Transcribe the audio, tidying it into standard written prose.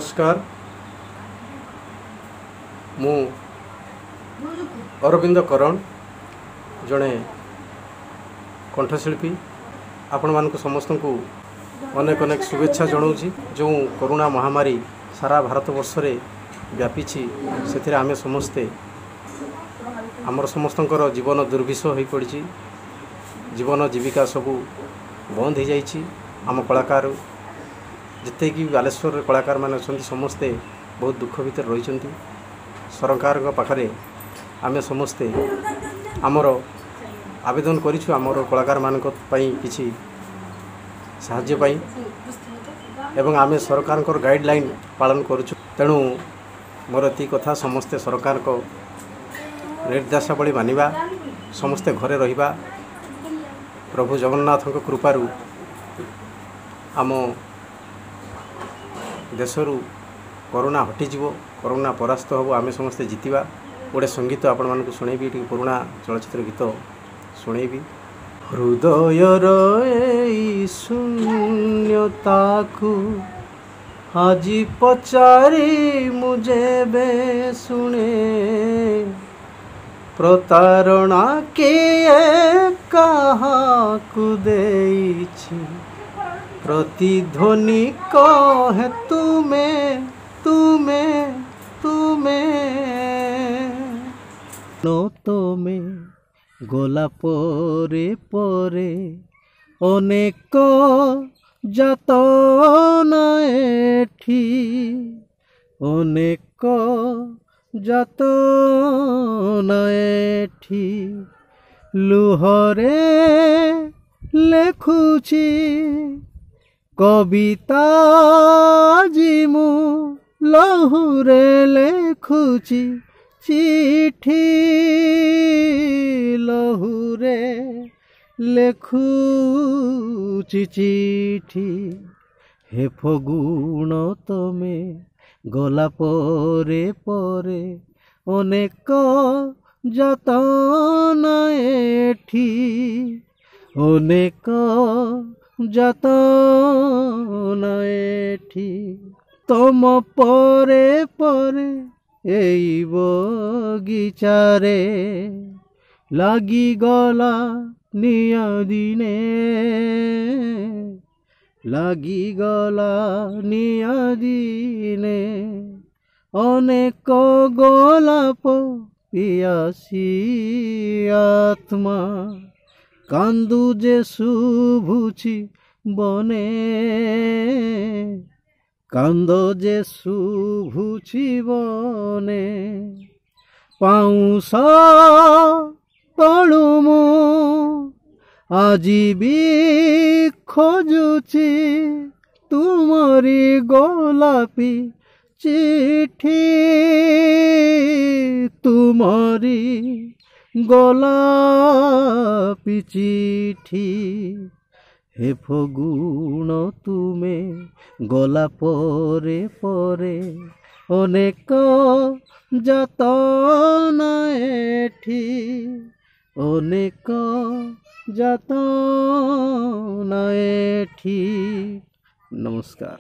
नमस्कार मु अरविंद करण जड़े कंठशिल्पी आपण मानक समस्त को अनेक अनेक शुभेच्छा जनाऊँ। जो कोरोना महामारी सारा भारत वर्ष रे व्यापी से आमे समस्ते आमर समस्तंकर जीवन दुर्विष हो पड़ी। जीवन जीविका सबू बंद हो जाइए। आम कलाकार जिते कि बालेश्वर कलाकार मान अच्छा समस्ते बहुत दुख भितर रही। सरकार पाखरे आमे समस्ते आमर आवेदन करिछु आमर कलाकार मानक पई किछि साहाय्य पाई एवं आमे सरकार को गाइडलाइन पालन करुछु। तेणु मोर एति कथा समस्ते सरकार को निर्देशावली मानिबा, समस्ते घरे रहिबा। प्रभु जगन्नाथ कृपारू आम देशरू कोरोना हटिଯିव, कोरोना परास्त हब, आमे समस्ते जीतिबा। गोटे संगीत आपण मानक सुनेबी, पुराणा चलचित्र गीत सुनेबी। हृदयर एई शून्यता को आजी पचारी मुझे बे सुने, प्रतारणा किए काहाकु देइछि, प्रतिध्वनि कहे तुम्हें तुम्हें तुम्हें नो तुम्हें गोला परे परे अनेक जातना एठी, अनेक जातना एठी लुहरे लेखुची कविता जिमु लहुरे लेखुची चिठी लहुरे लेखुची चिठी। हे फगुण तमे गला परे परे अनेक जातना एठी, अनेक जातना एठी तम परे परे एई बगीचारे लागी गला निया दिने, लागी गला निया दिने अनेक गोलाप पियासी आत्मा कांदु जे शुभुची बने, कांद जे शुभुची बने। पाउंस तळु मु आजी भी खोजुची तुमरी गोलापी चिठी, तुमरी गोलापी चिठी। हे फगुण तुमे गला परे परे अनेक जातना एठी, अनेक जातना एठी। नमस्कार।